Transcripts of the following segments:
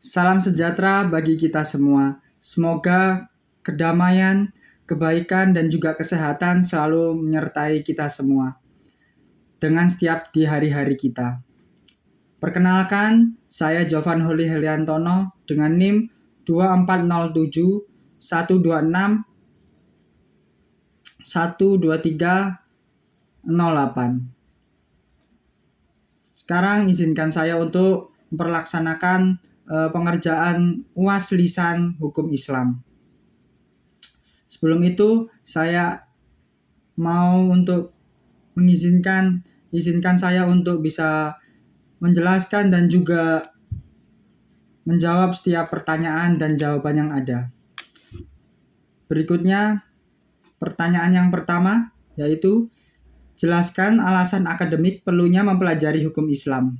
Salam sejahtera bagi kita semua. Semoga kedamaian, kebaikan, dan juga kesehatan selalu menyertai kita semua dengan setiap di hari-hari kita. Perkenalkan, saya Jovan Holi Heliantono dengan NIM 2407 126 12308. Sekarang izinkan saya untuk memperlaksanakan pengerjaan UAS Lisan Hukum Islam. Sebelum itu, saya mau untuk izinkan saya untuk bisa menjelaskan dan juga menjawab setiap pertanyaan dan jawaban yang ada. Berikutnya, pertanyaan yang pertama yaitu jelaskan alasan akademik perlunya mempelajari hukum Islam.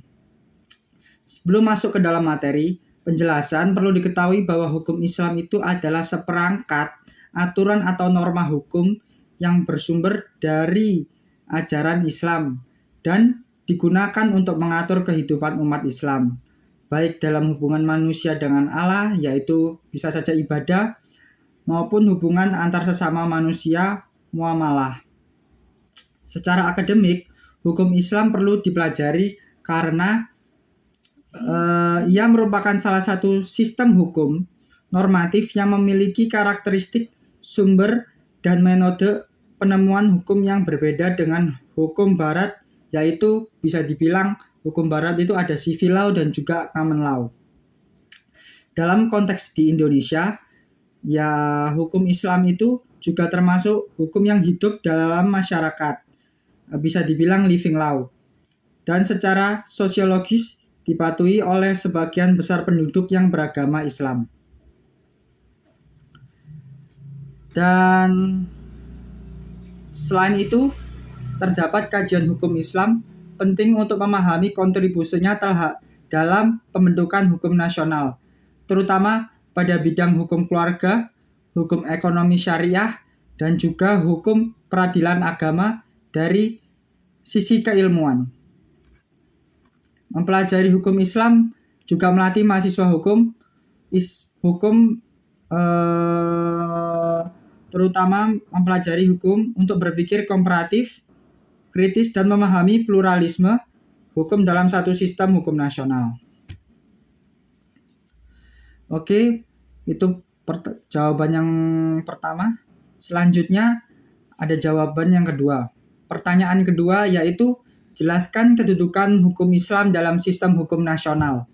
Sebelum masuk ke dalam materi, penjelasan perlu diketahui bahwa hukum Islam itu adalah seperangkat aturan atau norma hukum yang bersumber dari ajaran Islam dan digunakan untuk mengatur kehidupan umat Islam, baik dalam hubungan manusia dengan Allah, yaitu bisa saja ibadah, maupun hubungan antar sesama manusia, muamalah. Secara akademik, hukum Islam perlu dipelajari karena ia merupakan salah satu sistem hukum normatif yang memiliki karakteristik sumber dan metode penemuan hukum yang berbeda dengan hukum barat, yaitu bisa dibilang hukum barat itu ada civil law dan juga common law. Dalam konteks di Indonesia, ya hukum Islam itu juga termasuk hukum yang hidup dalam masyarakat, bisa dibilang living law, dan secara sosiologis dipatuhi oleh sebagian besar penduduk yang beragama Islam. Dan selain itu, terdapat kajian hukum Islam penting untuk memahami kontribusinya dalam pembentukan hukum nasional, terutama pada bidang hukum keluarga, hukum ekonomi syariah, dan juga hukum peradilan agama dari sisi keilmuan. Mempelajari hukum Islam juga melatih mahasiswa hukum terutama mempelajari hukum untuk berpikir komparatif, kritis, dan memahami pluralisme hukum dalam satu sistem hukum nasional. Oke, itu jawaban yang pertama. Selanjutnya ada jawaban yang kedua. Pertanyaan kedua yaitu jelaskan kedudukan hukum Islam dalam sistem hukum nasional.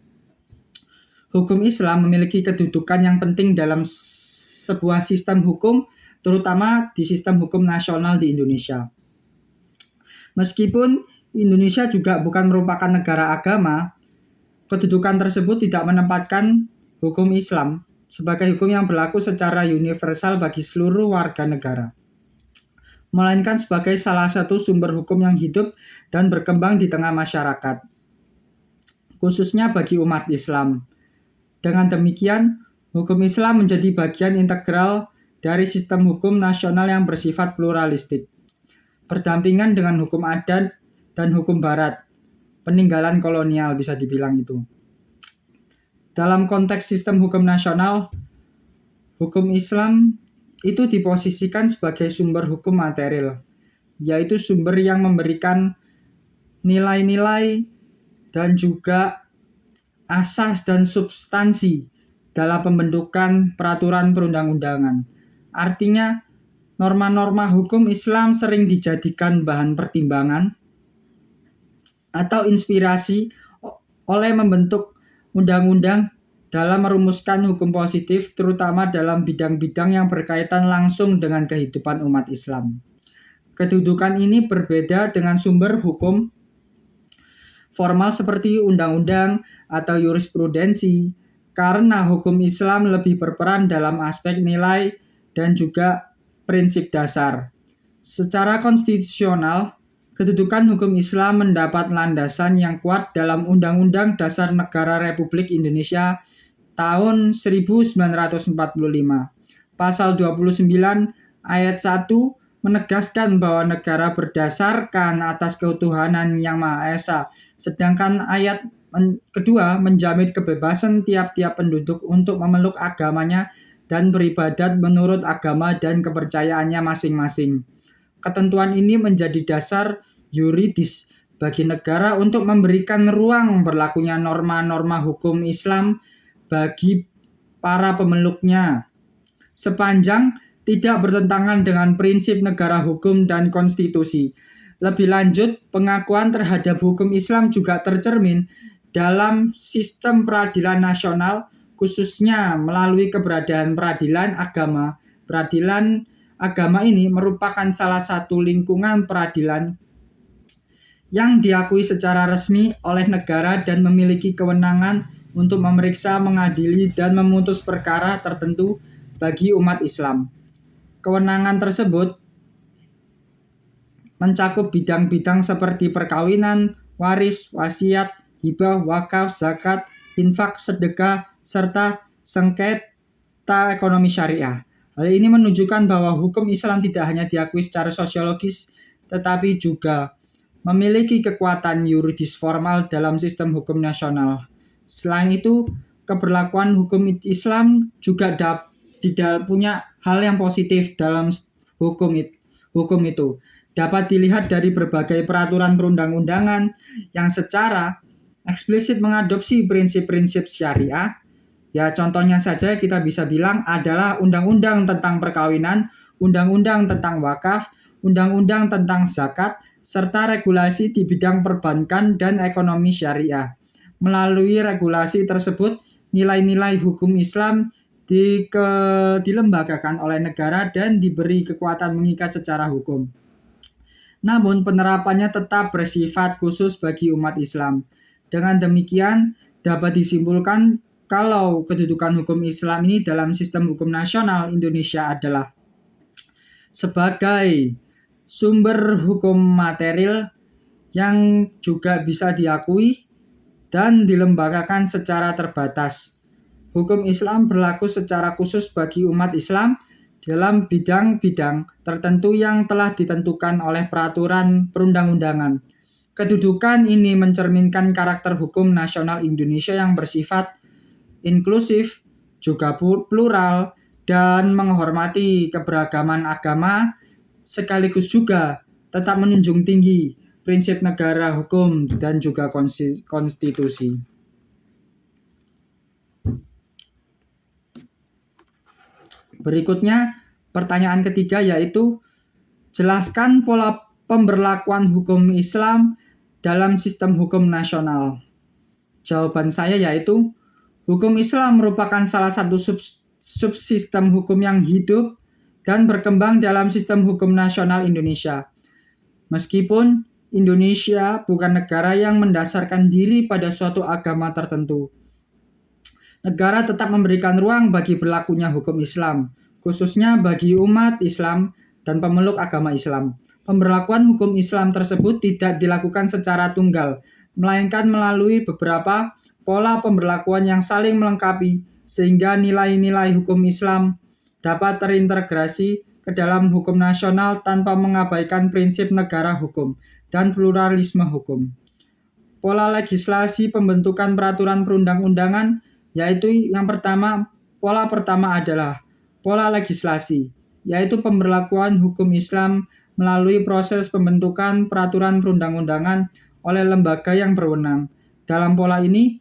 Hukum Islam memiliki kedudukan yang penting dalam sebuah sistem hukum, terutama di sistem hukum nasional di Indonesia. Meskipun Indonesia juga bukan merupakan negara agama, kedudukan tersebut tidak menempatkan hukum Islam sebagai hukum yang berlaku secara universal bagi seluruh warga negara, melainkan sebagai salah satu sumber hukum yang hidup dan berkembang di tengah masyarakat, khususnya bagi umat Islam. Dengan demikian, hukum Islam menjadi bagian integral dari sistem hukum nasional yang bersifat pluralistik, berdampingan dengan hukum adat dan hukum barat, peninggalan kolonial bisa dibilang itu. Dalam konteks sistem hukum nasional, hukum Islam itu diposisikan sebagai sumber hukum material, yaitu sumber yang memberikan nilai-nilai dan juga asas dan substansi dalam pembentukan peraturan perundang-undangan. Artinya, norma-norma hukum Islam sering dijadikan bahan pertimbangan atau inspirasi oleh membentuk undang-undang dalam merumuskan hukum positif, terutama dalam bidang-bidang yang berkaitan langsung dengan kehidupan umat Islam. Kedudukan ini berbeda dengan sumber hukum formal seperti undang-undang atau jurisprudensi, karena hukum Islam lebih berperan dalam aspek nilai dan juga prinsip dasar. Secara konstitusional, kedudukan hukum Islam mendapat landasan yang kuat dalam Undang-Undang Dasar Negara Republik Indonesia tahun 1945. Pasal 29 ayat 1 menegaskan bahwa negara berdasarkan atas ketuhanan yang Maha Esa. Sedangkan ayat Kedua, menjamin kebebasan tiap-tiap penduduk untuk memeluk agamanya dan beribadat menurut agama dan kepercayaannya masing-masing. Ketentuan ini menjadi dasar yuridis bagi negara untuk memberikan ruang berlakunya norma-norma hukum Islam bagi para pemeluknya, sepanjang tidak bertentangan dengan prinsip negara hukum dan konstitusi. Lebih lanjut, pengakuan terhadap hukum Islam juga tercermin dalam sistem peradilan nasional, khususnya melalui keberadaan peradilan agama. Peradilan agama ini merupakan salah satu lingkungan peradilan yang diakui secara resmi oleh negara dan memiliki kewenangan untuk memeriksa, mengadili, dan memutus perkara tertentu bagi umat Islam. Kewenangan tersebut mencakup bidang-bidang seperti perkawinan, waris, wasiat, hibah, wakaf, zakat, infak, sedekah, serta sengketa ekonomi syariah. Hal ini menunjukkan bahwa hukum Islam tidak hanya diakui secara sosiologis, tetapi juga memiliki kekuatan yuridis formal dalam sistem hukum nasional. Selain itu, keberlakuan hukum Islam juga tidak punya hal yang positif dalam hukum itu. Dapat dilihat dari berbagai peraturan perundang-undangan yang secara eksplisit mengadopsi prinsip-prinsip syariah. Ya, contohnya saja kita bisa bilang adalah undang-undang tentang perkawinan, undang-undang tentang wakaf, undang-undang tentang zakat, serta regulasi di bidang perbankan dan ekonomi syariah. Melalui regulasi tersebut, nilai-nilai hukum Islam dilembagakan oleh negara dan diberi kekuatan mengikat secara hukum. Namun penerapannya tetap bersifat khusus bagi umat Islam. Dengan demikian, dapat disimpulkan kalau kedudukan hukum Islam ini dalam sistem hukum nasional Indonesia adalah sebagai sumber hukum material yang juga bisa diakui dan dilembagakan secara terbatas. Hukum Islam berlaku secara khusus bagi umat Islam dalam bidang-bidang tertentu yang telah ditentukan oleh peraturan perundang-undangan. Kedudukan ini mencerminkan karakter hukum nasional Indonesia yang bersifat inklusif, juga plural, dan menghormati keberagaman agama, sekaligus juga tetap menunjung tinggi prinsip negara hukum dan juga konstitusi. Berikutnya, pertanyaan ketiga yaitu jelaskan pola pemberlakuan hukum Islam dalam sistem hukum nasional. Jawaban saya yaitu hukum Islam merupakan salah satu subsistem hukum yang hidup dan berkembang dalam sistem hukum nasional Indonesia. Meskipun Indonesia bukan negara yang mendasarkan diri pada suatu agama tertentu, negara tetap memberikan ruang bagi berlakunya hukum Islam, khususnya bagi umat Islam dan pemeluk agama Islam. Pemberlakuan hukum Islam tersebut tidak dilakukan secara tunggal, melainkan melalui beberapa pola pemberlakuan yang saling melengkapi, sehingga nilai-nilai hukum Islam dapat terintegrasi ke dalam hukum nasional tanpa mengabaikan prinsip negara hukum dan pluralisme hukum. Pola legislasi pembentukan peraturan perundang-undangan yaitu yang pertama, pola pertama adalah pola legislasi, yaitu pemberlakuan hukum Islam melalui proses pembentukan peraturan perundang-undangan oleh lembaga yang berwenang. Dalam pola ini,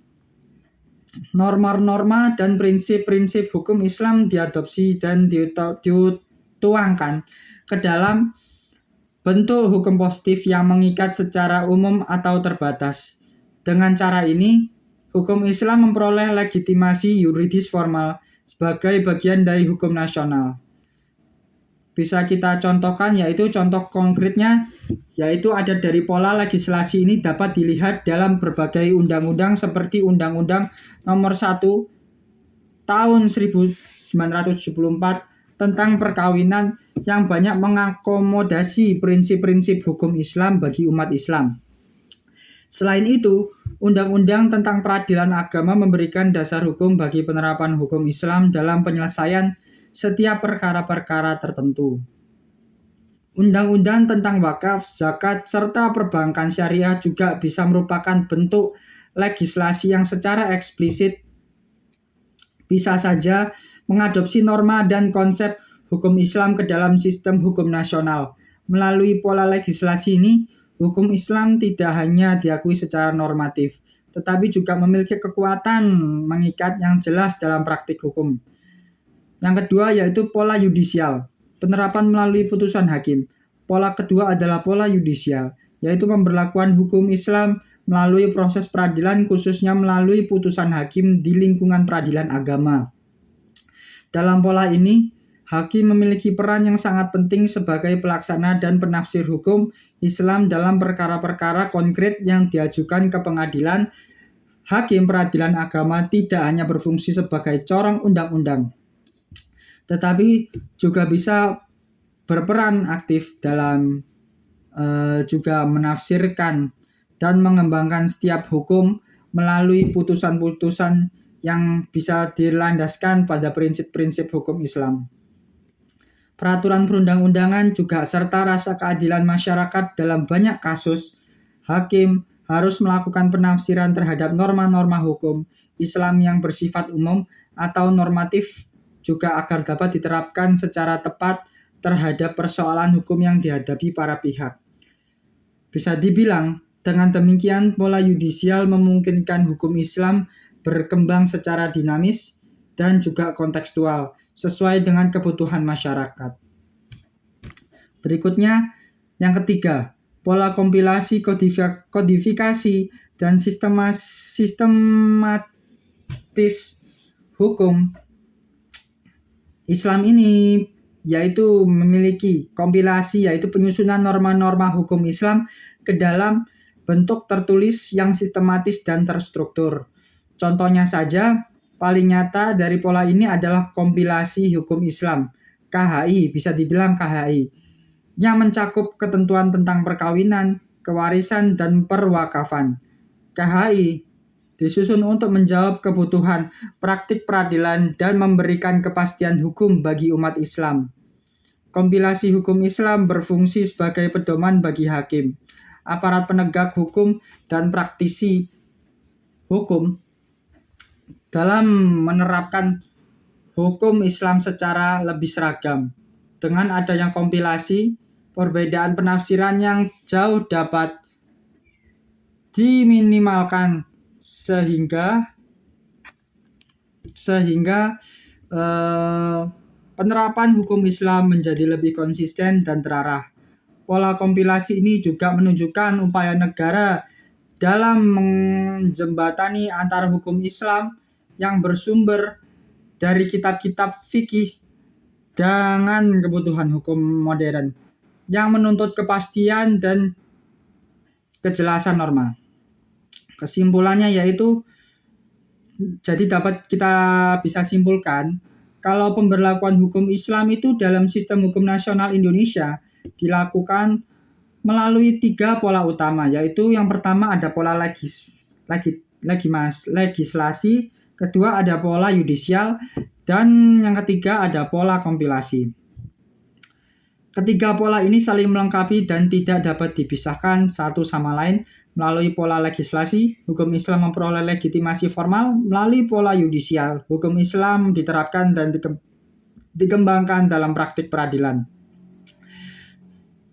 norma-norma dan prinsip-prinsip hukum Islam diadopsi dan dituangkan ke dalam bentuk hukum positif yang mengikat secara umum atau terbatas. Dengan cara ini, hukum Islam memperoleh legitimasi yuridis formal sebagai bagian dari hukum nasional. Bisa kita contohkan yaitu contoh konkretnya yaitu ada dari pola legislasi ini dapat dilihat dalam berbagai undang-undang seperti Undang-Undang Nomor 1 Tahun 1974 tentang perkawinan yang banyak mengakomodasi prinsip-prinsip hukum Islam bagi umat Islam. Selain itu, Undang-Undang tentang Peradilan Agama memberikan dasar hukum bagi penerapan hukum Islam dalam penyelesaian setiap perkara-perkara tertentu. Undang-Undang tentang wakaf, zakat, serta perbankan syariah juga bisa merupakan bentuk legislasi yang secara eksplisit bisa saja mengadopsi norma dan konsep hukum Islam ke dalam sistem hukum nasional. Melalui pola legislasi ini, hukum Islam tidak hanya diakui secara normatif, tetapi juga memiliki kekuatan mengikat yang jelas dalam praktik hukum. Yang kedua yaitu pola yudisial, penerapan melalui putusan hakim. Pola kedua adalah pola yudisial, yaitu pemberlakuan hukum Islam melalui proses peradilan, khususnya melalui putusan hakim di lingkungan peradilan agama. Dalam pola ini, hakim memiliki peran yang sangat penting sebagai pelaksana dan penafsir hukum Islam dalam perkara-perkara konkret yang diajukan ke pengadilan. Hakim peradilan agama tidak hanya berfungsi sebagai corong undang-undang, tetapi juga bisa berperan aktif dalam juga menafsirkan dan mengembangkan setiap hukum melalui putusan-putusan yang bisa dilandaskan pada prinsip-prinsip hukum Islam. Peraturan perundang-undangan juga serta rasa keadilan masyarakat dalam banyak kasus, hakim harus melakukan penafsiran terhadap norma-norma hukum Islam yang bersifat umum atau normatif juga agar dapat diterapkan secara tepat terhadap persoalan hukum yang dihadapi para pihak. Bisa dibilang, dengan demikian pola yudisial memungkinkan hukum Islam berkembang secara dinamis dan juga kontekstual sesuai dengan kebutuhan masyarakat. Berikutnya, yang ketiga, pola kompilasi, kodifikasi, dan sistematis hukum Islam ini yaitu memiliki kompilasi, yaitu penyusunan norma-norma hukum Islam ke dalam bentuk tertulis yang sistematis dan terstruktur. Contohnya saja, paling nyata dari pola ini adalah kompilasi hukum Islam, KHI, bisa dibilang KHI, yang mencakup ketentuan tentang perkawinan, kewarisan, dan perwakafan. KHI disusun untuk menjawab kebutuhan praktik peradilan dan memberikan kepastian hukum bagi umat Islam. Kompilasi hukum Islam berfungsi sebagai pedoman bagi hakim, aparat penegak hukum, dan praktisi hukum dalam menerapkan hukum Islam secara lebih seragam. Dengan adanya kompilasi, perbedaan penafsiran yang jauh dapat diminimalkan sehingga penerapan hukum Islam menjadi lebih konsisten dan terarah. Pola kompilasi ini juga menunjukkan upaya negara dalam menjembatani antara hukum Islam yang bersumber dari kitab-kitab fikih dengan kebutuhan hukum modern yang menuntut kepastian dan kejelasan norma. Kesimpulannya yaitu, jadi dapat kita bisa simpulkan kalau pemberlakuan hukum Islam itu dalam sistem hukum nasional Indonesia dilakukan melalui 3 pola utama, yaitu yang pertama ada pola legislasi, kedua ada pola yudisial, dan yang ketiga ada pola kompilasi. Ketiga pola ini saling melengkapi dan tidak dapat dipisahkan satu sama lain. Melalui pola legislasi, hukum Islam memperoleh legitimasi formal. Melalui pola yudisial, hukum Islam diterapkan dan dikembangkan dalam praktik peradilan.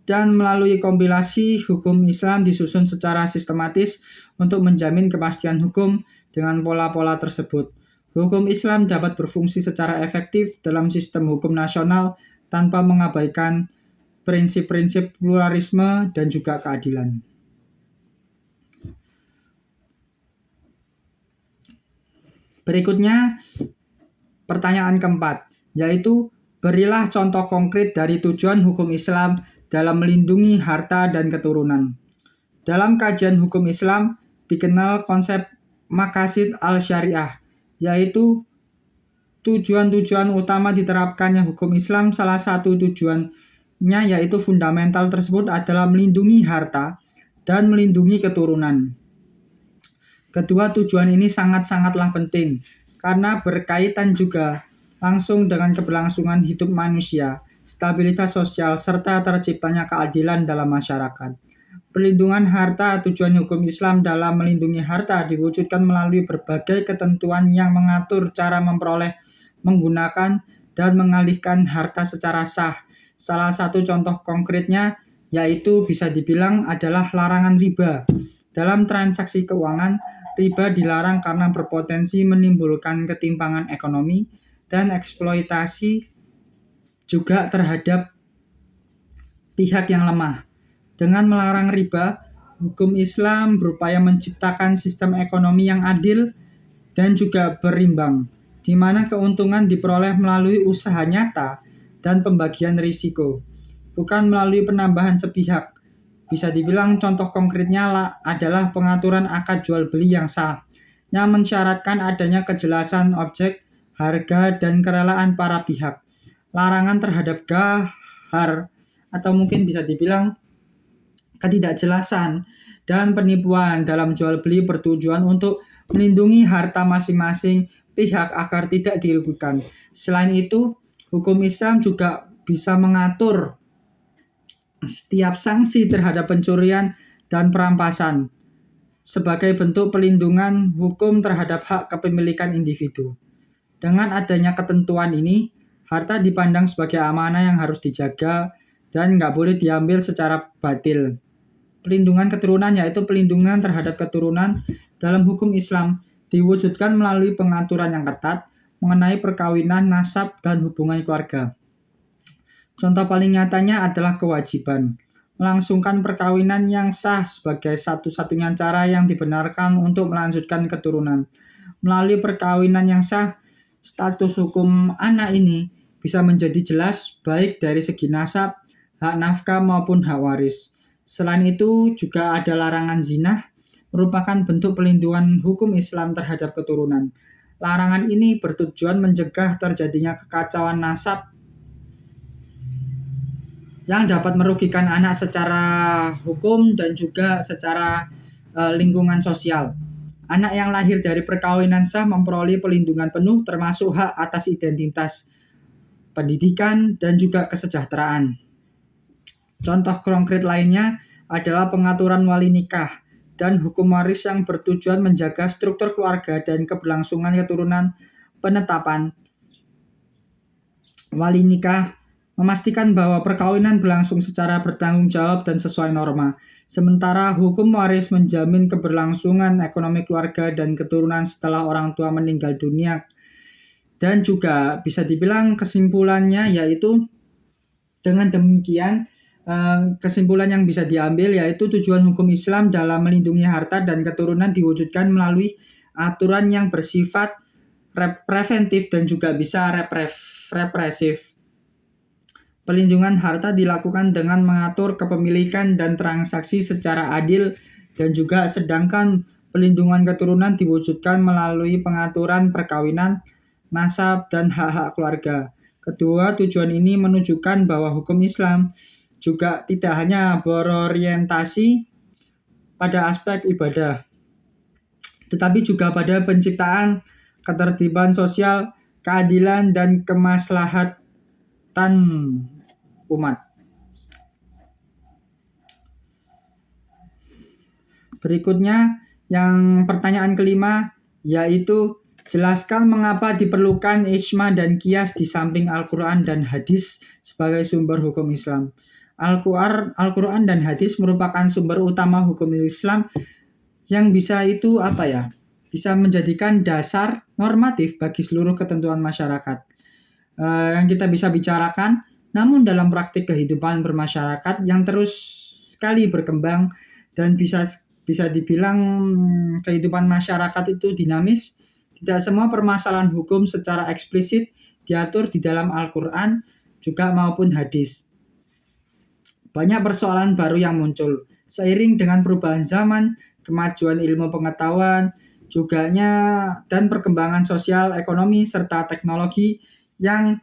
Dan melalui kompilasi, hukum Islam disusun secara sistematis untuk menjamin kepastian hukum dengan pola-pola tersebut. Hukum Islam dapat berfungsi secara efektif dalam sistem hukum nasional tanpa mengabaikan prinsip-prinsip pluralisme dan juga keadilan. Berikutnya, pertanyaan keempat, yaitu berilah contoh konkret dari tujuan hukum Islam dalam melindungi harta dan keturunan. Dalam kajian hukum Islam dikenal konsep maqasid al-syariah, yaitu tujuan-tujuan utama diterapkannya hukum Islam. Salah satu tujuannya yaitu fundamental tersebut adalah melindungi harta dan melindungi keturunan. Kedua tujuan ini sangat-sangatlah penting karena berkaitan juga langsung dengan keberlangsungan hidup manusia, stabilitas sosial, serta terciptanya keadilan dalam masyarakat. Perlindungan harta. Tujuan hukum Islam dalam melindungi harta diwujudkan melalui berbagai ketentuan yang mengatur cara memperoleh, menggunakan, dan mengalihkan harta secara sah. Salah satu contoh konkretnya yaitu bisa dibilang adalah larangan riba. Dalam transaksi keuangan, riba dilarang karena berpotensi menimbulkan ketimpangan ekonomi dan eksploitasi juga terhadap pihak yang lemah. Dengan melarang riba, hukum Islam berupaya menciptakan sistem ekonomi yang adil dan juga berimbang, di mana keuntungan diperoleh melalui usaha nyata dan pembagian risiko, bukan melalui penambahan sepihak. Bisa dibilang contoh konkretnya adalah pengaturan akad jual beli yang sah, yang mensyaratkan adanya kejelasan objek, harga, dan kerelaan para pihak. Larangan terhadap gahar atau mungkin bisa dibilang ketidakjelasan dan penipuan dalam jual beli bertujuan untuk melindungi harta masing-masing pihak agar tidak dirugikan. Selain itu, hukum Islam juga bisa mengatur setiap sanksi terhadap pencurian dan perampasan sebagai bentuk pelindungan hukum terhadap hak kepemilikan individu. Dengan adanya ketentuan ini, harta dipandang sebagai amanah yang harus dijaga dan nggak boleh diambil secara batil. Perlindungan keturunan yaitu pelindungan terhadap keturunan dalam hukum Islam diwujudkan melalui pengaturan yang ketat mengenai perkawinan, nasab, dan hubungan keluarga. Contoh paling nyatanya adalah kewajiban melangsungkan perkawinan yang sah sebagai satu-satunya cara yang dibenarkan untuk melanjutkan keturunan. Melalui perkawinan yang sah, status hukum anak ini bisa menjadi jelas baik dari segi nasab, hak nafkah maupun hak waris. Selain itu juga ada larangan zina, merupakan bentuk pelindungan hukum Islam terhadap keturunan. Larangan ini bertujuan mencegah terjadinya kekacauan nasab yang dapat merugikan anak secara hukum dan juga secara lingkungan sosial. Anak yang lahir dari perkawinan sah memperoleh pelindungan penuh termasuk hak atas identitas, pendidikan, dan juga kesejahteraan. Contoh konkret lainnya adalah pengaturan wali nikah dan hukum waris yang bertujuan menjaga struktur keluarga dan keberlangsungan keturunan. Penetapan wali nikah memastikan bahwa perkawinan berlangsung secara bertanggung jawab dan sesuai norma. Sementara hukum waris menjamin keberlangsungan ekonomi keluarga dan keturunan setelah orang tua meninggal dunia. Dan juga bisa dibilang kesimpulannya yaitu dengan demikian kesimpulan yang bisa diambil yaitu tujuan hukum Islam dalam melindungi harta dan keturunan diwujudkan melalui aturan yang bersifat preventif dan juga bisa represif. Pelindungan harta dilakukan dengan mengatur kepemilikan dan transaksi secara adil dan juga sedangkan pelindungan keturunan diwujudkan melalui pengaturan perkawinan, nasab, dan hak-hak keluarga. Kedua tujuan ini menunjukkan bahwa hukum Islam juga tidak hanya berorientasi pada aspek ibadah, tetapi juga pada penciptaan ketertiban sosial, keadilan, dan kemaslahatan umat. Berikutnya, yang pertanyaan kelima, yaitu jelaskan mengapa diperlukan ijma dan qiyas di samping Al-Quran dan hadis sebagai sumber hukum Islam. Al-Quran dan hadis merupakan sumber utama hukum Islam yang bisa bisa menjadikan dasar normatif bagi seluruh ketentuan masyarakat yang kita bisa bicarakan. Namun dalam praktik kehidupan bermasyarakat yang terus sekali berkembang dan bisa dibilang kehidupan masyarakat itu dinamis, tidak semua permasalahan hukum secara eksplisit diatur di dalam Al-Quran juga maupun hadis. Banyak persoalan baru yang muncul seiring dengan perubahan zaman, kemajuan ilmu pengetahuan, dan perkembangan sosial, ekonomi, serta teknologi yang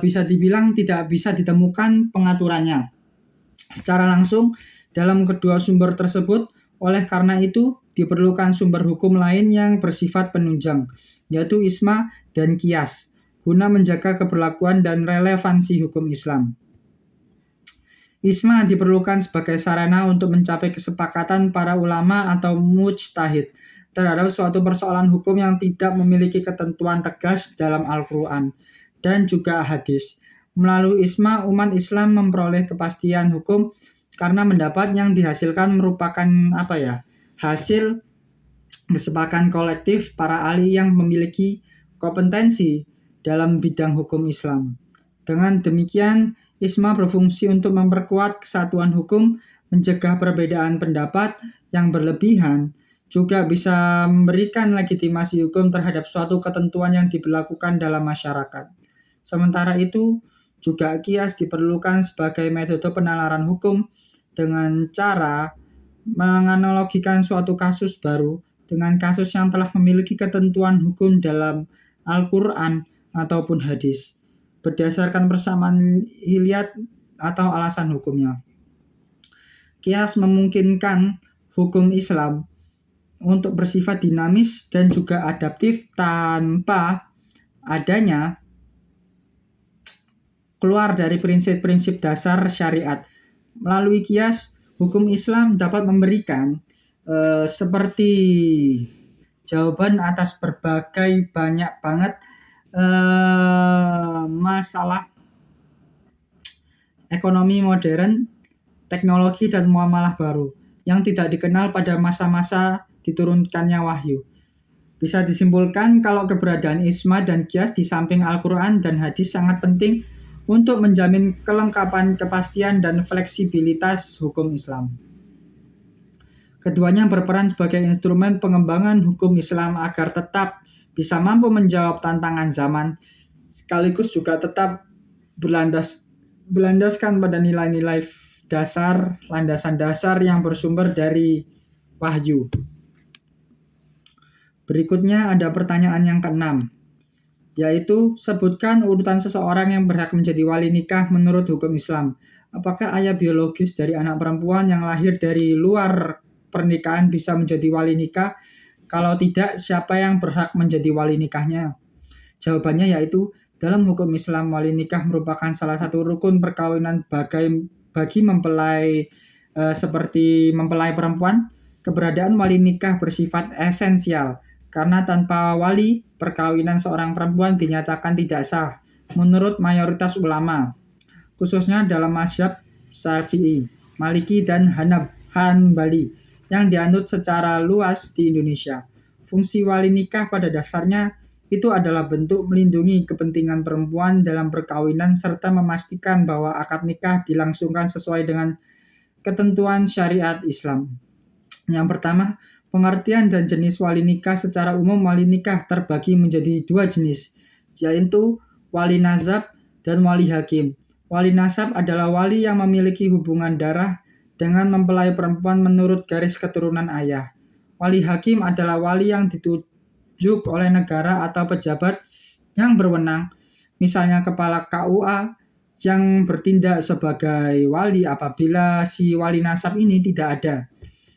bisa dibilang tidak bisa ditemukan pengaturannya secara langsung dalam kedua sumber tersebut. Oleh karena itu, diperlukan sumber hukum lain yang bersifat penunjang, yaitu ijma dan qiyas, guna menjaga keberlakuan dan relevansi hukum Islam. Ijma diperlukan sebagai sarana untuk mencapai kesepakatan para ulama atau mujtahid terhadap suatu persoalan hukum yang tidak memiliki ketentuan tegas dalam Al-Quran dan juga hadis. Melalui ijma, umat Islam memperoleh kepastian hukum karena pendapat yang dihasilkan merupakan hasil kesepakatan kolektif para ahli yang memiliki kompetensi dalam bidang hukum Islam. Dengan demikian, ijma berfungsi untuk memperkuat kesatuan hukum, mencegah perbedaan pendapat yang berlebihan, juga bisa memberikan legitimasi hukum terhadap suatu ketentuan yang diberlakukan dalam masyarakat. Sementara itu, juga kias diperlukan sebagai metode penalaran hukum dengan cara menganalogikan suatu kasus baru dengan kasus yang telah memiliki ketentuan hukum dalam Al-Quran ataupun hadis, berdasarkan persamaan hiliyat atau alasan hukumnya. Kias memungkinkan hukum Islam untuk bersifat dinamis dan juga adaptif tanpa adanya keluar dari prinsip-prinsip dasar syariat. Melalui kias, hukum Islam dapat memberikan seperti jawaban atas berbagai banyak banget masalah ekonomi modern, teknologi dan muamalah baru yang tidak dikenal pada masa-masa diturunkannya wahyu. Bisa disimpulkan kalau keberadaan ijma dan qiyas di samping Al-Quran dan hadis sangat penting untuk menjamin kelengkapan, kepastian, dan fleksibilitas hukum Islam. Keduanya berperan sebagai instrumen pengembangan hukum Islam agar tetap bisa mampu menjawab tantangan zaman, sekaligus juga tetap berlandaskan pada nilai-nilai dasar, landasan dasar yang bersumber dari wahyu. Berikutnya ada pertanyaan yang ke-6, yaitu sebutkan urutan seseorang yang berhak menjadi wali nikah menurut hukum Islam. Apakah ayah biologis dari anak perempuan yang lahir dari luar pernikahan bisa menjadi wali nikah? Kalau tidak, siapa yang berhak menjadi wali nikahnya? Jawabannya yaitu, dalam hukum Islam, wali nikah merupakan salah satu rukun perkawinan bagi mempelai seperti mempelai perempuan. Keberadaan wali nikah bersifat esensial, karena tanpa wali, perkawinan seorang perempuan dinyatakan tidak sah menurut mayoritas ulama, khususnya dalam mazhab Syafi'i, Maliki, dan Hanbali yang dianut secara luas di Indonesia. Fungsi wali nikah pada dasarnya itu adalah bentuk melindungi kepentingan perempuan dalam perkawinan serta memastikan bahwa akad nikah dilangsungkan sesuai dengan ketentuan syariat Islam. Yang pertama, pengertian dan jenis wali nikah. Secara umum, wali nikah terbagi menjadi dua jenis, yaitu wali nasab dan wali hakim. Wali nasab adalah wali yang memiliki hubungan darah dengan mempelai perempuan menurut garis keturunan ayah. Wali hakim adalah wali yang ditunjuk oleh negara atau pejabat yang berwenang, misalnya kepala KUA, yang bertindak sebagai wali apabila si wali nasab ini tidak ada,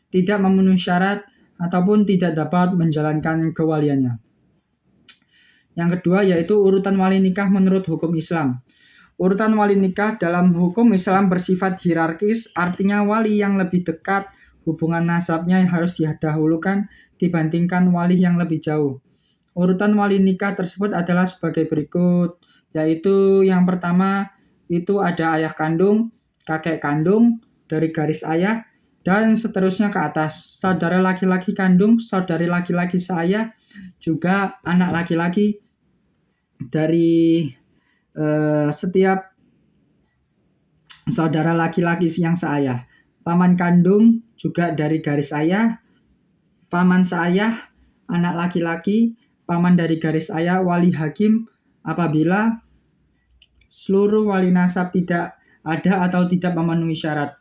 tidak memenuhi syarat, ataupun tidak dapat menjalankan kewaliannya. Yang kedua yaitu urutan wali nikah menurut hukum Islam. Urutan wali nikah dalam hukum Islam bersifat hierarkis, artinya wali yang lebih dekat hubungan nasabnya harus didahulukan dibandingkan wali yang lebih jauh. Urutan wali nikah tersebut adalah sebagai berikut, yaitu yang pertama itu ada ayah kandung, kakek kandung dari garis ayah, dan seterusnya ke atas, saudara laki-laki kandung, saudari laki-laki seayah, juga anak laki-laki dari setiap saudara laki-laki yang seayah. Paman kandung juga dari garis ayah, paman seayah, anak laki-laki, paman dari garis ayah, wali hakim apabila seluruh wali nasab tidak ada atau tidak memenuhi syarat.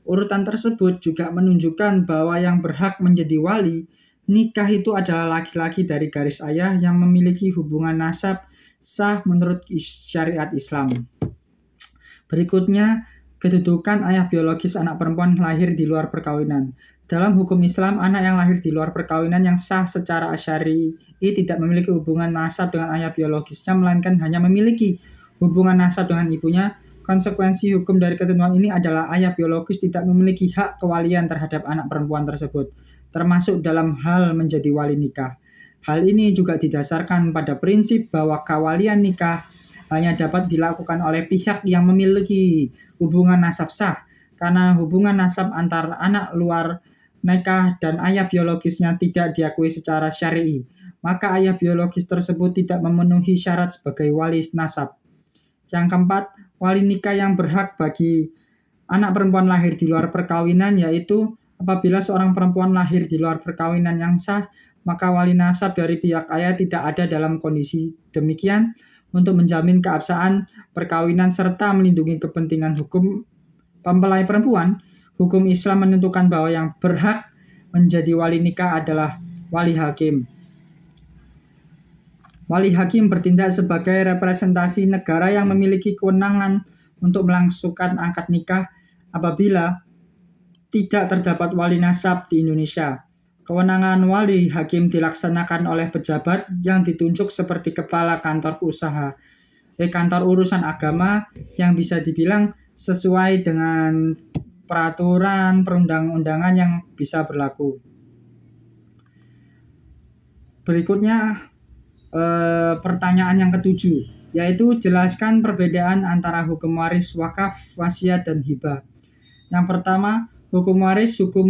Urutan tersebut juga menunjukkan bahwa yang berhak menjadi wali nikah itu adalah laki-laki dari garis ayah yang memiliki hubungan nasab sah menurut syariat Islam. Berikutnya, kedudukan ayah biologis anak perempuan lahir di luar perkawinan. Dalam hukum Islam, anak yang lahir di luar perkawinan yang sah secara syar'i tidak memiliki hubungan nasab dengan ayah biologisnya, melainkan hanya memiliki hubungan nasab dengan ibunya. Konsekuensi hukum dari ketentuan ini adalah ayah biologis tidak memiliki hak kewalian terhadap anak perempuan tersebut, termasuk dalam hal menjadi wali nikah. Hal ini juga didasarkan pada prinsip bahwa kewalian nikah hanya dapat dilakukan oleh pihak yang memiliki hubungan nasab sah, karena hubungan nasab antar anak luar nikah dan ayah biologisnya tidak diakui secara syar'i, maka ayah biologis tersebut tidak memenuhi syarat sebagai wali nasab. Yang keempat, wali nikah yang berhak bagi anak perempuan lahir di luar perkawinan, yaitu apabila seorang perempuan lahir di luar perkawinan yang sah, maka wali nasab dari pihak ayah tidak ada dalam kondisi demikian untuk menjamin keabsahan perkawinan serta melindungi kepentingan hukum mempelai perempuan. Hukum Islam menentukan bahwa yang berhak menjadi wali nikah adalah wali hakim. Wali hakim bertindak sebagai representasi negara yang memiliki kewenangan untuk melangsungkan akad nikah apabila tidak terdapat wali nasab di Indonesia. Kewenangan wali hakim dilaksanakan oleh pejabat yang ditunjuk seperti kepala kantor kantor urusan agama yang bisa dibilang sesuai dengan peraturan perundang-undangan yang bisa berlaku. Berikutnya pertanyaan yang ketujuh, yaitu jelaskan perbedaan antara hukum waris, wakaf, wasiat, dan hibah. Yang pertama, hukum waris. Hukum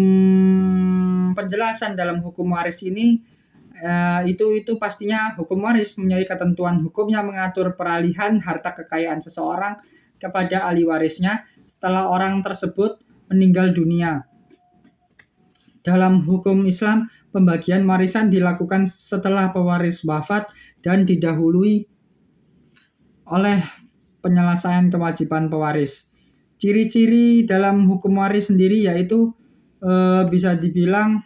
penjelasan dalam hukum waris ini itu pastinya hukum waris mempunyai ketentuan hukum yang mengatur peralihan harta kekayaan seseorang kepada ahli warisnya setelah orang tersebut meninggal dunia. Dalam hukum Islam, pembagian warisan dilakukan setelah pewaris wafat dan didahului oleh penyelesaian kewajiban pewaris. Ciri-ciri dalam hukum waris sendiri yaitu bisa dibilang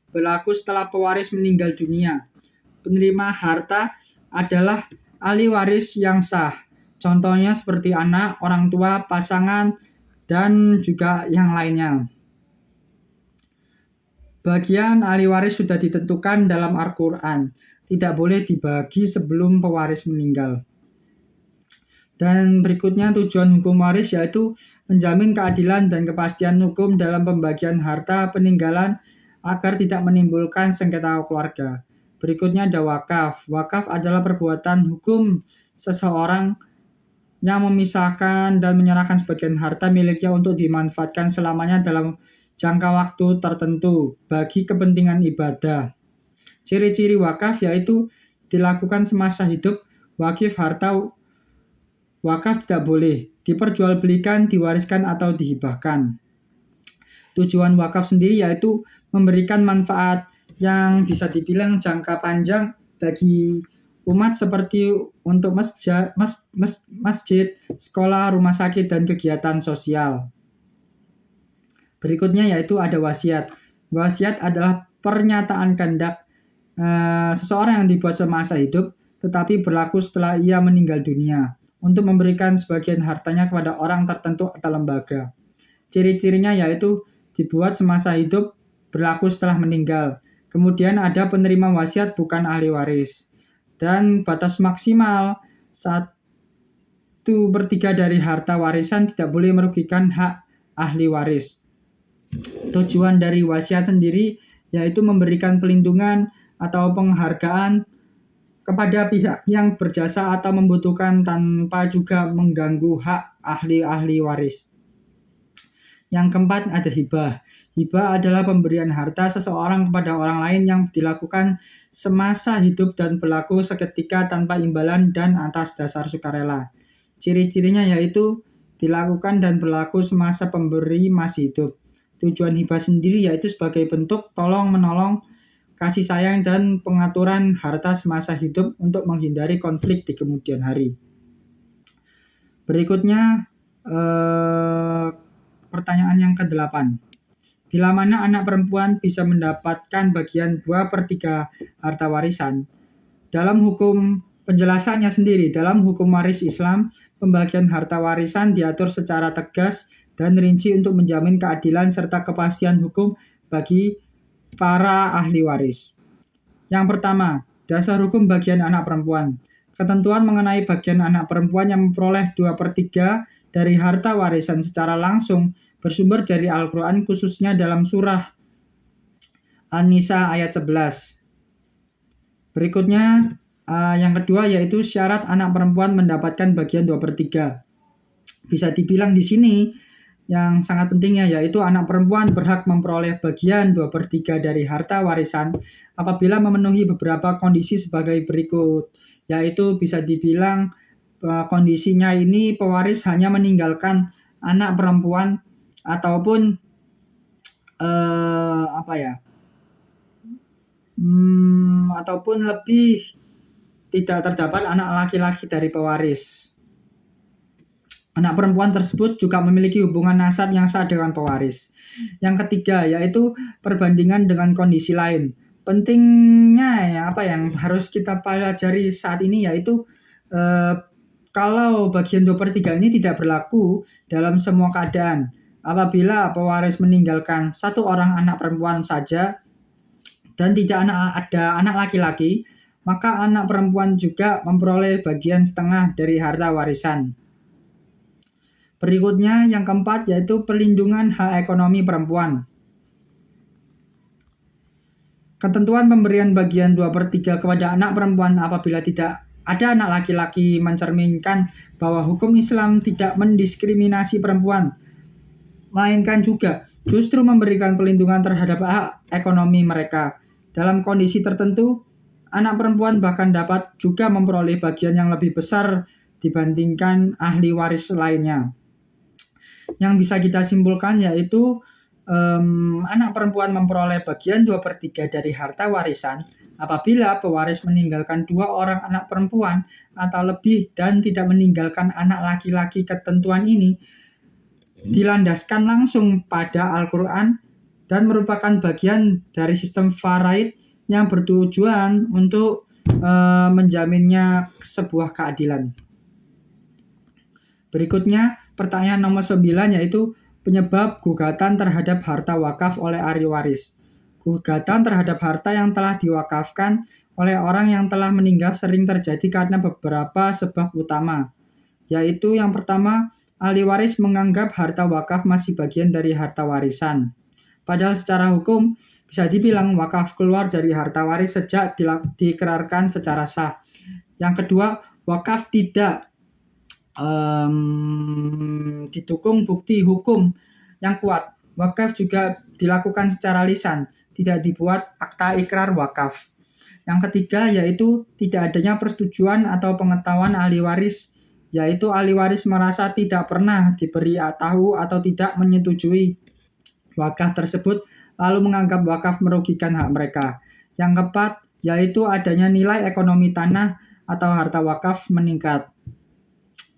berlaku setelah pewaris meninggal dunia. Penerima harta adalah ahli waris yang sah. Contohnya seperti anak, orang tua, pasangan, dan juga yang lainnya. Bagian ahli waris sudah ditentukan dalam Al-Quran. Tidak boleh dibagi sebelum pewaris meninggal. Dan berikutnya tujuan hukum waris yaitu menjamin keadilan dan kepastian hukum dalam pembagian harta peninggalan agar tidak menimbulkan sengketa keluarga. Berikutnya ada wakaf. Wakaf adalah perbuatan hukum seseorang yang memisahkan dan menyerahkan sebagian harta miliknya untuk dimanfaatkan selamanya dalam jangka waktu tertentu bagi kepentingan ibadah. Ciri-ciri wakaf yaitu dilakukan semasa hidup. Wakaf tidak boleh diperjualbelikan, diwariskan, atau dihibahkan. Tujuan wakaf sendiri yaitu memberikan manfaat yang bisa dibilang jangka panjang bagi umat seperti untuk masjid, sekolah, rumah sakit, dan kegiatan sosial. Berikutnya yaitu ada wasiat. Wasiat adalah pernyataan kehendak seseorang yang dibuat semasa hidup tetapi berlaku setelah ia meninggal dunia untuk memberikan sebagian hartanya kepada orang tertentu atau lembaga. Ciri-cirinya yaitu dibuat semasa hidup, berlaku setelah meninggal. Kemudian ada penerima wasiat bukan ahli waris. Dan batas maksimal 1/3 dari harta warisan tidak boleh merugikan hak ahli waris. Tujuan dari wasiat sendiri yaitu memberikan pelindungan atau penghargaan kepada pihak yang berjasa atau membutuhkan tanpa juga mengganggu hak ahli waris. Yang keempat ada hibah. Hibah adalah pemberian harta seseorang kepada orang lain yang dilakukan semasa hidup dan berlaku seketika tanpa imbalan dan atas dasar sukarela. Ciri-cirinya yaitu dilakukan dan berlaku semasa pemberi masih hidup. Tujuan hibah sendiri yaitu sebagai bentuk tolong-menolong, kasih sayang, dan pengaturan harta semasa hidup untuk menghindari konflik di kemudian hari. Berikutnya pertanyaan yang ke-8. Bila mana anak perempuan bisa mendapatkan bagian 2/3 harta warisan? Dalam hukum penjelasannya sendiri, dalam hukum waris Islam, pembagian harta warisan diatur secara tegas dan rinci untuk menjamin keadilan serta kepastian hukum bagi para ahli waris. Yang pertama, dasar hukum bagian anak perempuan. Ketentuan mengenai bagian anak perempuan yang memperoleh 2/3 dari harta warisan secara langsung bersumber dari Al-Quran, khususnya dalam surah An-Nisa ayat 11. Berikutnya, yang kedua yaitu syarat anak perempuan mendapatkan bagian 2/3. Bisa dibilang di sini yang sangat pentingnya yaitu anak perempuan berhak memperoleh bagian 2/3 dari harta warisan apabila memenuhi beberapa kondisi sebagai berikut. Yaitu bisa dibilang kondisinya ini pewaris hanya meninggalkan anak perempuan ataupun ataupun lebih tidak terdapat anak laki-laki dari pewaris. Anak perempuan tersebut juga memiliki hubungan nasab yang sah dengan pewaris. Yang ketiga yaitu perbandingan dengan kondisi lain. Pentingnya yang harus kita pelajari saat ini yaitu kalau bagian 2/3 ini tidak berlaku dalam semua keadaan. Apabila pewaris meninggalkan satu orang anak perempuan saja dan tidak ada anak laki-laki, maka anak perempuan juga memperoleh bagian setengah dari harta warisan. Berikutnya yang keempat yaitu perlindungan hak ekonomi perempuan. Ketentuan pemberian bagian 2/3 kepada anak perempuan apabila tidak ada anak laki-laki mencerminkan bahwa hukum Islam tidak mendiskriminasi perempuan, melainkan juga justru memberikan perlindungan terhadap hak ekonomi mereka. Dalam kondisi tertentu, anak perempuan bahkan dapat juga memperoleh bagian yang lebih besar dibandingkan ahli waris lainnya. Yang bisa kita simpulkan yaitu anak perempuan memperoleh bagian 2/3 dari harta warisan apabila pewaris meninggalkan 2 orang anak perempuan atau lebih dan tidak meninggalkan anak laki-laki. Ketentuan ini dilandaskan langsung pada Al-Quran dan merupakan bagian dari sistem faraid yang bertujuan untuk menjaminnya sebuah keadilan. Berikutnya, pertanyaan nomor 9 yaitu penyebab gugatan terhadap harta wakaf oleh ahli waris. Gugatan terhadap harta yang telah diwakafkan oleh orang yang telah meninggal sering terjadi karena beberapa sebab utama. Yaitu yang pertama, ahli waris menganggap harta wakaf masih bagian dari harta warisan. Padahal secara hukum bisa dibilang wakaf keluar dari harta waris sejak diikrarkan secara sah. Yang kedua, wakaf tidak didukung bukti hukum yang kuat. Wakaf juga dilakukan secara lisan, tidak dibuat akta ikrar wakaf. Yang ketiga yaitu tidak adanya persetujuan atau pengetahuan ahli waris, yaitu ahli waris merasa tidak pernah diberi tahu atau tidak menyetujui wakaf tersebut, lalu menganggap wakaf merugikan hak mereka. Yang keempat yaitu adanya nilai ekonomi tanah atau harta wakaf meningkat.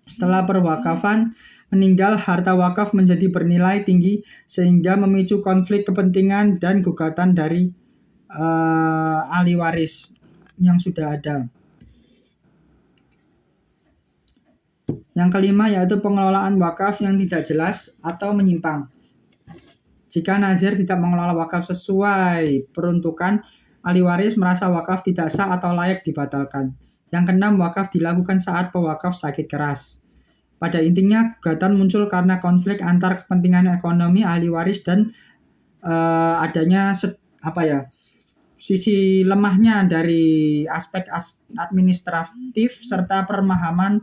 Setelah perwakafan meninggal, harta wakaf menjadi bernilai tinggi sehingga memicu konflik kepentingan dan gugatan dari ahli waris yang sudah ada. Yang kelima yaitu pengelolaan wakaf yang tidak jelas atau menyimpang. Jika nazir tidak mengelola wakaf sesuai peruntukan, ahli waris merasa wakaf tidak sah atau layak dibatalkan. Yang keenam, wakaf dilakukan saat pewakaf sakit keras. Pada intinya, gugatan muncul karena konflik antar kepentingan ekonomi ahli waris dan adanya sisi lemahnya dari aspek administratif serta pemahaman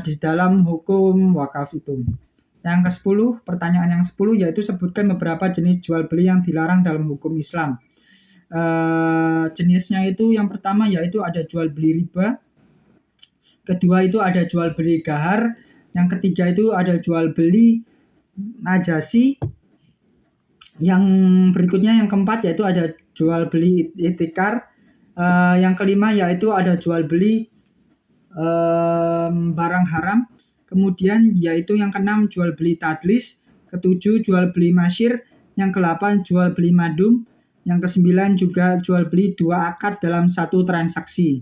di dalam hukum wakaf itu. Yang ke-10, pertanyaan yang 10 yaitu sebutkan beberapa jenis jual beli yang dilarang dalam hukum Islam. Jenisnya itu yang pertama yaitu ada jual beli riba, kedua itu ada jual beli gahar, yang ketiga itu ada jual beli najasi, yang berikutnya yang keempat yaitu ada jual beli itikar, yang kelima yaitu ada jual beli barang haram, kemudian yaitu yang keenam jual beli tadlis, ketujuh jual beli masyir, yang ke-8 jual beli madum, yang ke-9 juga jual beli 2 akad dalam satu transaksi.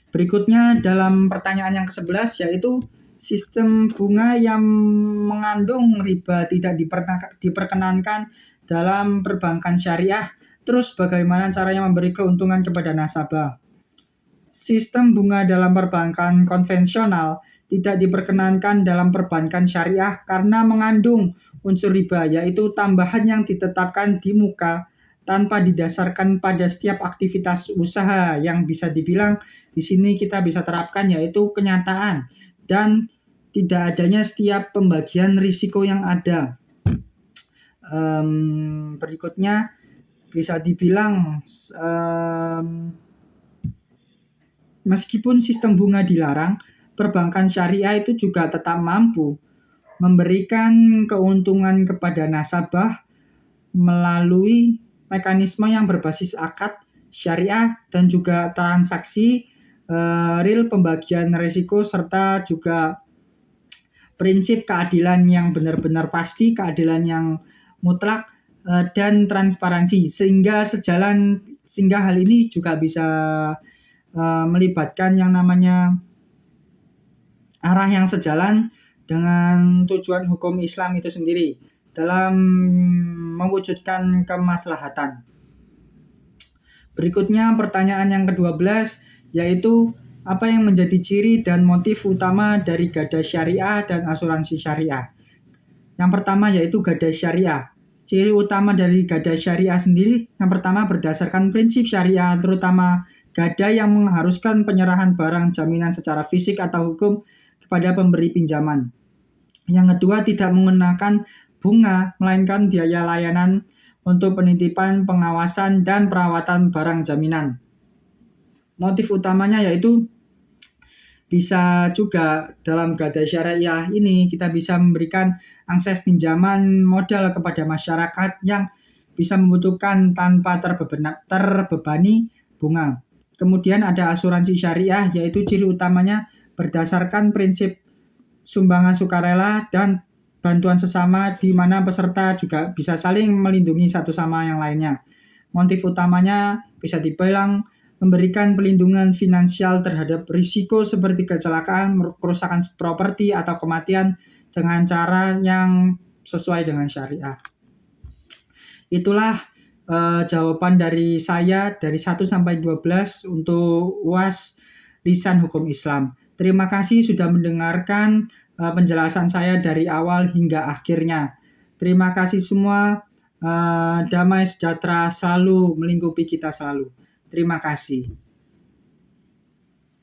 Berikutnya dalam pertanyaan yang ke-11 yaitu sistem bunga yang mengandung riba tidak diperkenankan dalam perbankan syariah. Terus bagaimana caranya memberi keuntungan kepada nasabah? Sistem bunga dalam perbankan konvensional tidak diperkenankan dalam perbankan syariah karena mengandung unsur riba, yaitu tambahan yang ditetapkan di muka tanpa didasarkan pada setiap aktivitas usaha, yang bisa dibilang di sini kita bisa terapkan yaitu kenyataan dan tidak adanya setiap pembagian risiko yang ada. Berikutnya bisa dibilang meskipun sistem bunga dilarang, perbankan syariah itu juga tetap mampu memberikan keuntungan kepada nasabah melalui mekanisme yang berbasis akad syariah dan juga transaksi real pembagian risiko, serta juga prinsip keadilan yang benar-benar pasti, keadilan yang mutlak, dan transparansi, sehingga hal ini juga bisa melibatkan yang namanya arah yang sejalan dengan tujuan hukum Islam itu sendiri dalam mewujudkan kemaslahatan. Berikutnya pertanyaan yang ke-12, yaitu apa yang menjadi ciri dan motif utama dari gada syariah dan asuransi syariah? Yang pertama yaitu gada syariah. Ciri utama dari gada syariah sendiri, yang pertama berdasarkan prinsip syariah, terutama gada yang mengharuskan penyerahan barang jaminan secara fisik atau hukum kepada pemberi pinjaman. Yang kedua, tidak menggunakan bunga, melainkan biaya layanan untuk penitipan, pengawasan, dan perawatan barang jaminan. Motif utamanya yaitu bisa juga dalam gada syariah ini kita bisa memberikan akses pinjaman modal kepada masyarakat yang bisa membutuhkan tanpa terbebani bunga. Kemudian ada asuransi syariah, yaitu ciri utamanya berdasarkan prinsip sumbangan sukarela dan bantuan sesama, di mana peserta juga bisa saling melindungi satu sama yang lainnya. Motif utamanya bisa dibilang memberikan pelindungan finansial terhadap risiko seperti kecelakaan, kerusakan properti, atau kematian dengan cara yang sesuai dengan syariah. Itulah jawaban dari saya dari 1 sampai 12 untuk UAS Lisan Hukum Islam. Terima kasih sudah mendengarkan penjelasan saya dari awal hingga akhirnya. Terima kasih semua. Damai sejahtera selalu melingkupi kita selalu. Terima kasih.